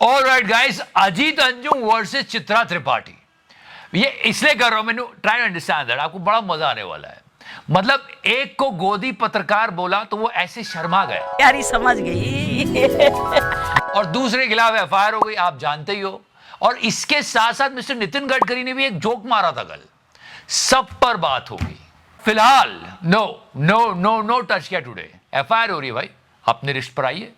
Alright guys, Ajit Anjum versus Chitra Tripathi. ये इसलिए कर रहा हूं, मैंने ट्राई टू अंडरस्टैंड दैट, आपको बड़ा मजा आने वाला है। मतलब एक को गोदी पत्रकार बोला तो वो ऐसे शर्मा गया, यारी समझ गई। और दूसरे के खिलाफ एफआईआर हो गई, आप जानते ही हो। और इसके साथ साथ मिस्टर नितिन गडकरी ने भी एक जोक मारा था कल, सब पर बात होगी। फिलहाल no no no no touch किया टुडे, एफआईआर हो रही है भाई, अपने रिस्क पर आइए,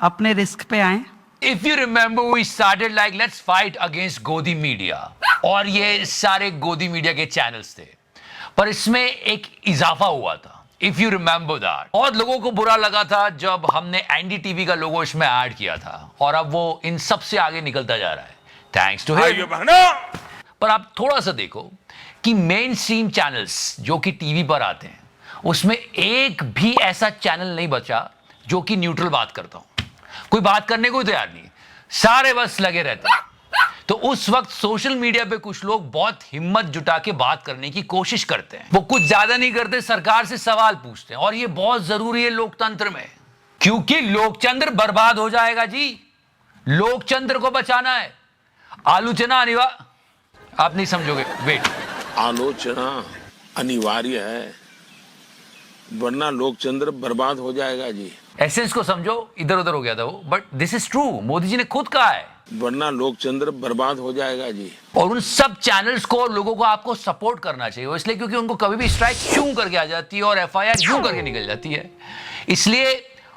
अपने रिस्क पे आए। If you remember, we started like let's fight against गोदी मीडिया, और ये सारे गोदी मीडिया के चैनल्स थे, पर इसमें एक इजाफा हुआ था। If you remember that, बहुत लोगों को बुरा लगा था जब हमने एनडीटीवी का लोगो इसमें ऐड किया था, और अब वो इन सब से आगे निकलता जा रहा है, थैंक्स टू हिम। पर आप थोड़ा सा देखो कि मेन स्ट्रीम चैनल्स जो कि टीवी पर आते हैं, उसमें एक भी ऐसा चैनल नहीं बचा जो कि न्यूट्रल बात करता हो। कोई बात करने को तैयार नहीं, सारे बस लगे रहते हैं। तो उस वक्त सोशल मीडिया पे कुछ लोग बहुत हिम्मत जुटा के बात करने की कोशिश करते हैं। वो कुछ ज्यादा नहीं करते, सरकार से सवाल पूछते हैं, और ये बहुत जरूरी है लोकतंत्र में, क्योंकि लोकतंत्र बर्बाद हो जाएगा जी। लोकतंत्र को बचाना है। आलोचना अनिवार्य, आप नहीं समझोगे, वेट। आलोचना अनिवार्य है, वरना लोकतंत्र बर्बाद हो जाएगा जी। एसेंस को समझो, इधर उधर हो गया था वो, but this is true, Modi ji ने खुद कहा है, वरना लोकतंत्र बर्बाद हो जाएगा जी। और उन सब चैनल्स को, लोगों को आपको सपोर्ट करना चाहिए, इसलिए क्योंकि उनको कभी भी स्ट्राइक यूं करके आ जाती है और एफआईआर यूं करके निकल जाती है, इसलिए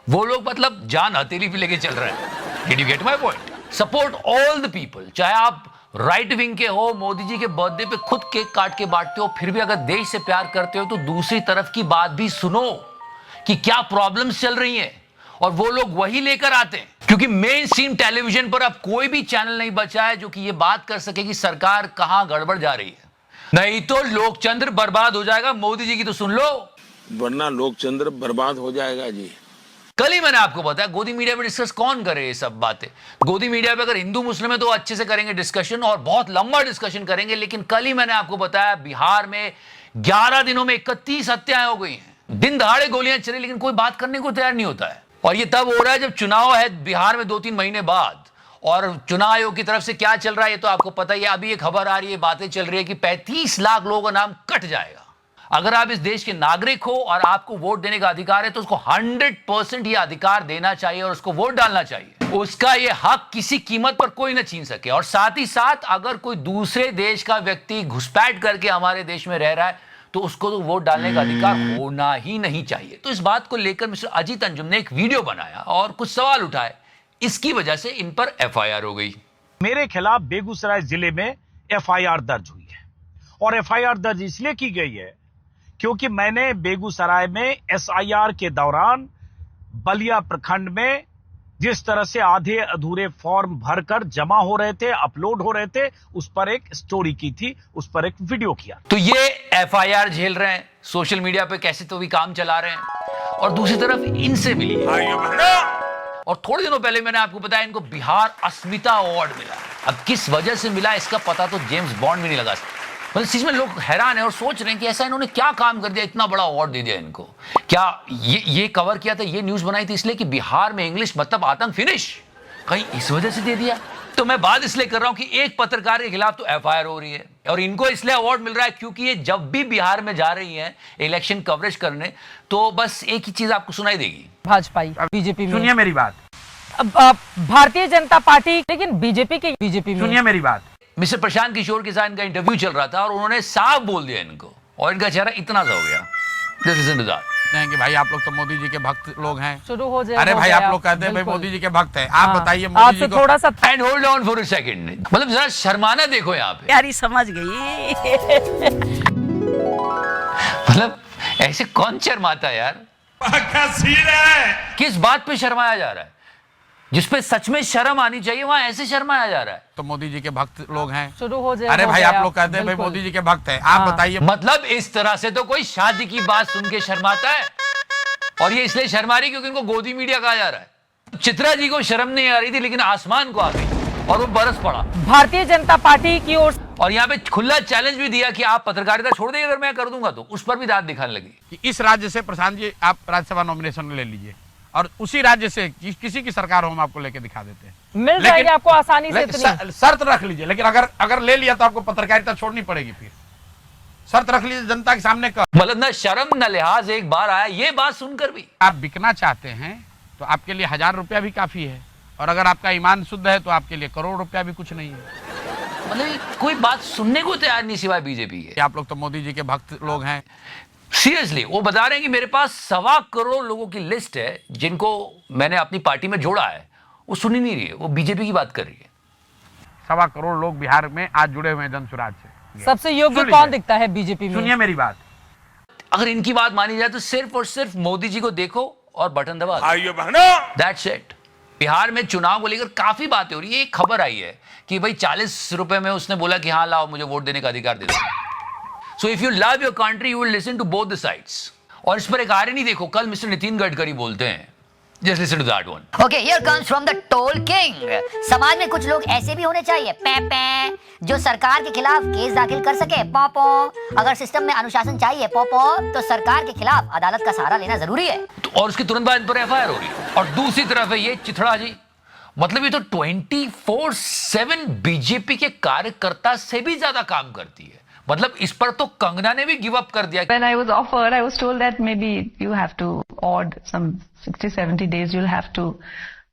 वो लोग मतलब जान हथेली पे लेके चल रहे हैं। Did you get my point? Support all the people, चाहे आप राइट विंग के हो, मोदी जी के बर्थडे पे खुद केक काट के बांटते हो, फिर भी अगर देश से प्यार करते हो तो दूसरी तरफ की बात भी सुनो कि क्या प्रॉब्लम्स चल रही हैं, और वो लोग वही लेकर आते हैं। क्योंकि मेन स्ट्रीम टेलीविजन पर अब कोई भी चैनल नहीं बचा है जो कि ये बात कर सके कि सरकार कहां गड़बड़ जा रही है, नहीं तो लोकतंत्र बर्बाद हो जाएगा। मोदी जी की तो सुन लो, वरना लोकतंत्र बर्बाद हो जाएगा जी। कल ही मैंने आपको बताया, गोदी मीडिया पे डिस्कस कौन करे ये सब बातें। गोदी मीडिया पे अगर हिंदू मुस्लिम है तो अच्छे से करेंगे डिस्कशन, और बहुत लंबा डिस्कशन करेंगे, लेकिन कल ही मैंने आपको बताया बिहार में 11 दिनों में 31 हत्याएं हो गई हैं। दिन दहाड़े गोलियां चली, लेकिन कोई बात करने को तैयार नहीं होता है। और ये तब हो रहा है जब चुनाव है बिहार में 2-3 महीने बाद, और चुनाव आयोग की तरफ से क्या चल रहा है ये तो आपको पता ही है। अभी एक खबर आ रही है, बातें चल रही है कि 35 लाख लोगों का नाम कट जाएगा। अगर आप इस देश के नागरिक हो और आपको वोट देने का अधिकार है तो उसको 100% ये अधिकार देना चाहिए और उसको वोट डालना चाहिए। उसका ये हक किसी कीमत पर कोई ना छीन सके। और साथ ही साथ अगर कोई दूसरे देश का व्यक्ति घुसपैठ करके हमारे देश में रह रहा है तो उसको तो वोट डालने का अधिकार होना ही नहीं चाहिए। तो इस बात को लेकर मिस्टर अजीत अंजुम ने एक वीडियो बनाया और कुछ सवाल उठाए, इसकी वजह से इन पर एफआईआर हो गई। मेरे खिलाफ बेगूसराय जिले में एफआईआर दर्ज हुई है, और एफआईआर दर्ज इसलिए की गई है क्योंकि मैंने बेगूसराय में एसआईआर के दौरान बलिया प्रखंड में जिस तरह से आधे अधूरे फॉर्म भरकर जमा हो रहे थे, अपलोड हो रहे थे, उस पर एक स्टोरी की थी, उस पर एक वीडियो किया। तो ये एफआईआर झेल रहे हैं, सोशल मीडिया पे कैसे तो भी काम चला रहे हैं, और दूसरी तरफ इनसे मिली। और थोड़े दिनों पहले मैंने आपको बताया इनको बिहार अस्मिता अवार्ड मिला। अब किस वजह से मिला इसका पता तो जेम्स बॉन्ड भी नहीं लगा सकता। मतलब इस चीज में लोग हैरान है और सोच रहे हैं कि ऐसा इन्होंने क्या काम कर दिया, इतना बड़ा अवार्ड दे दिया इनको। क्या ये कवर किया था, ये न्यूज बनाई थी इसलिए कि बिहार में इंग्लिश मतलब आतंक फिनिश, कहीं इस वजह से दे दिया? तो मैं बात इसलिए कर रहा हूं कि एक पत्रकार के खिलाफ तो एफआईआर हो रही है, और इनको इसलिए अवार्ड मिल रहा है क्योंकि ये जब भी बिहार में जा रही हैं इलेक्शन कवरेज करने, तो बस एक ही चीज आपको सुनाई देगी, भाजपा बीजेपी में। सुनिए मेरी बात, भारतीय जनता पार्टी, लेकिन बीजेपी में। सुनिए मेरी बात। मिस्टर प्रशांत किशोर के साथ इनका इंटरव्यू चल रहा था और उन्होंने साफ बोल दिया इनको, और इनका चेहरा इतना सा हो गया। नहीं कि भाई आप लोग तो मोदी जी के भक्त लोग हैं। शुरू हो जाए। अरे भाई आप लोग कहते हैं भाई मोदी जी के भक्त हैं, आप बताइए मोदी जी को। थोड़ा सा and hold on for a second, मतलब जरा शर्माना देखो यहाँ पे, यारी समझ गई। मतलब ऐसे कौन शर्माता है यार? किस बात पे शर्माया जा रहा है? जिसपे सच में शर्म आनी चाहिए वहां ऐसे शर्माया जा रहा है। तो मोदी जी के भक्त लोग हैं। शुरू हो जाए। अरे भाई आप लोग कहते हैं भाई मोदी जी के भक्त हैं, आप बताइए। मतलब इस तरह से तो कोई शादी की बात सुन के शर्माता है, और ये इसलिए शर्मा रही क्योंकि इनको गोदी मीडिया कहा जा रहा है। चित्रा जी को शर्म नहीं आ रही थी, लेकिन आसमान को आ गई और वो बरस पड़ा। भारतीय जनता पार्टी की ओर और यहाँ पे खुला चैलेंज भी दिया कि आप पत्रकारिता छोड़ देंगे अगर मैं कर दूंगा तो, उस पर भी दांत दिखाने लगी कि इस राज्य से प्रशांत जी आप राज्यसभा नॉमिनेशन ले लीजिए, और उसी राज्य से किसी की सरकार हो हम आपको लेके दिखा देते हैं। मिल जाएगी आपको आसानी से इतनी। शर्त रख लीजिए, लेकिन अगर ले लिया तो आपको पत्रकारिता छोड़नी पड़ेगी। फिर शर्त रख लीजिए जनता के सामने का। मतलब न शर्म न लिहाज, एक बार आया ये बात सुनकर भी। आप बिकना चाहते हैं तो आपके लिए 1000 रुपया भी काफी है, और अगर आपका ईमान शुद्ध है तो आपके लिए करोड़ रुपया भी कुछ नहीं है। मतलब कोई बात सुनने को तैयार नहीं सिवाय बीजेपी के। आप लोग तो मोदी जी के भक्त लोग हैं। सीरियसली वो बता रहे हैं कि मेरे पास 1.25 करोड़ लोगों की लिस्ट है जिनको मैंने अपनी पार्टी में जोड़ा है। वो सुन ही नहीं रही है, वो बीजेपी की बात कर रही है। 1.25 करोड़ लोग बिहार में आज जुड़े हुए हैं जनसुराज से। सबसे योग्य सुन कौन लीजिए। दिखता है बीजेपी में? सुनिए मेरी बात। अगर इनकी बात मानी जाए तो सिर्फ और सिर्फ मोदी जी को देखो और बटन दबा दो। भाइयों बहनों, दैट्स इट। बिहार में चुनाव को लेकर काफी बातें हो रही है। एक खबर आई है कि भाई 40 रुपए में उसने बोला कि हाँ लाओ मुझे वोट देने का अधिकार दे दो। So if you love your country you will listen to both the sides. और इस पर एक आर्य नहीं देखो, कल मिस्टर नितिन गडकरी बोलते हैं, just listen to that one. Okay, here comes from the toll king. समाज में कुछ लोग ऐसे भी होने चाहिए जो सरकार के खिलाफ केस दाखिल कर सके। पॉपो, अगर सिस्टम में अनुशासन चाहिए पॉपो, तो सरकार के खिलाफ अदालत का सहारा लेना जरूरी है। और उसके तुरंत बाद इन पर एफआईआर हो रही है। और दूसरी तरफ है ये चिथड़ा जी, मतलब ये तो 24/7 बीजेपी के कार्यकर्ता से भी ज्यादा काम करती है। मतलब इस पर तो कंगना ने भी गिव अप कर दिया। When I was offered, I was told that maybe you have to odd some 60-70 days you'll have to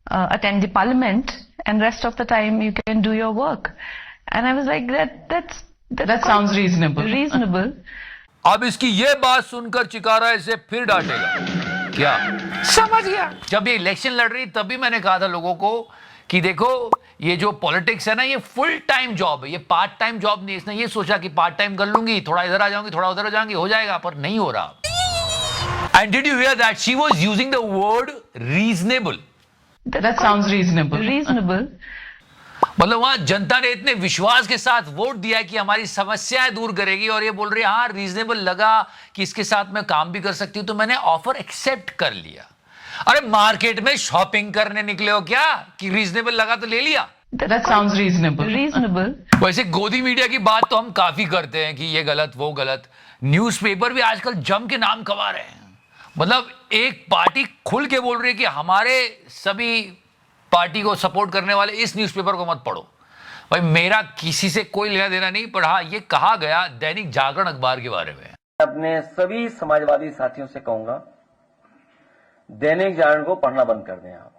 attend the parliament, and rest of the time you can do your work. And I was like, that sounds reasonable. Reasonable. अब इसकी ये बात सुनकर चिकारा इसे फिर डांटेगा क्या? समझ गया। जब ये इलेक्शन लड़ रही तभी मैंने कहा था लोगों को कि देखो ये जो पॉलिटिक्स है ना, ये फुल टाइम जॉब है, ये पार्ट टाइम जॉब नहीं। इसने ये सोचा कि पार्ट टाइम कर लूंगी, थोड़ा इधर आ जाऊंगी, थोड़ा उधर आ जाऊंगी, हो जाएगा, पर नहीं हो रहा। And did you here that she was using the word reasonable? That sounds reasonable. Reasonable. मतलब वहां जनता ने इतने विश्वास के साथ वोट दिया कि हमारी समस्याएं दूर करेगी, और ये बोल रही है हाँ रीजनेबल लगा कि इसके साथ मैं काम भी कर सकती हूं, तो मैंने ऑफर एक्सेप्ट कर लिया। अरे मार्केट में शॉपिंग करने निकले हो क्या कि रीजनेबल लगा तो ले लिया? That sounds reasonable. Reasonable. वैसे गोदी मीडिया की बात तो हम काफी करते हैं कि ये गलत वो गलत। न्यूज़पेपर भी आजकल जम के नाम कमा रहे हैं। मतलब एक पार्टी खुल के बोल रही है कि हमारे सभी पार्टी को सपोर्ट करने वाले इस न्यूज़पेपर को मत पढ़ो। भाई मेरा किसी से कोई लेना देना नहीं, पर हाँ ये कहा गया दैनिक जागरण अखबार के बारे में। अपने सभी समाजवादी साथियों से कहूंगा दैनिक जागरण को पढ़ना बंद कर दें आप।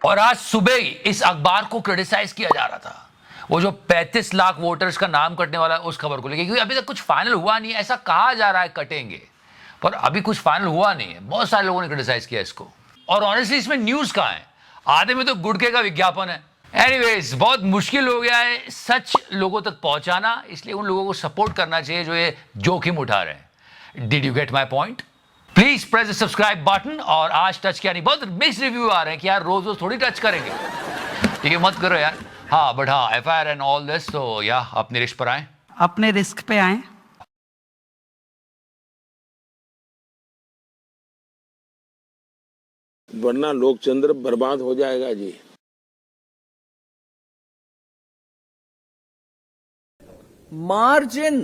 और आज सुबह ही इस अखबार को क्रिटिसाइज किया जा रहा था, वो जो 35 लाख वोटर्स का नाम कटने वाला है उस खबर को लेकर, क्योंकि अभी तक कुछ फाइनल हुआ नहीं है। ऐसा कहा जा रहा है कटेंगे, पर अभी कुछ फाइनल हुआ नहीं है। बहुत सारे लोगों ने क्रिटिसाइज किया इसको। और ऑनेस्टली इसमें न्यूज कहां है? आधे में तो गुटके का विज्ञापन है। एनीवेज, बहुत मुश्किल हो गया है सच लोगों तक पहुंचाना, इसलिए उन लोगों को सपोर्ट करना चाहिए जो ये जोखिम उठा रहे हैं। Did you get my point? Please press the subscribe button. और आज टच किया नहीं, बहुत मिक्स रिव्यू आ रहे हैं कि यार रोज रोज थोड़ी टच करेंगे, ठीक है मत करो यार। हाँ बट हाँ एफआईआर एंड ऑल दिस, तो या अपने रिस्क पर आए, अपने रिस्क पे आए। वरना लोकतंत्र बर्बाद हो जाएगा जी। margin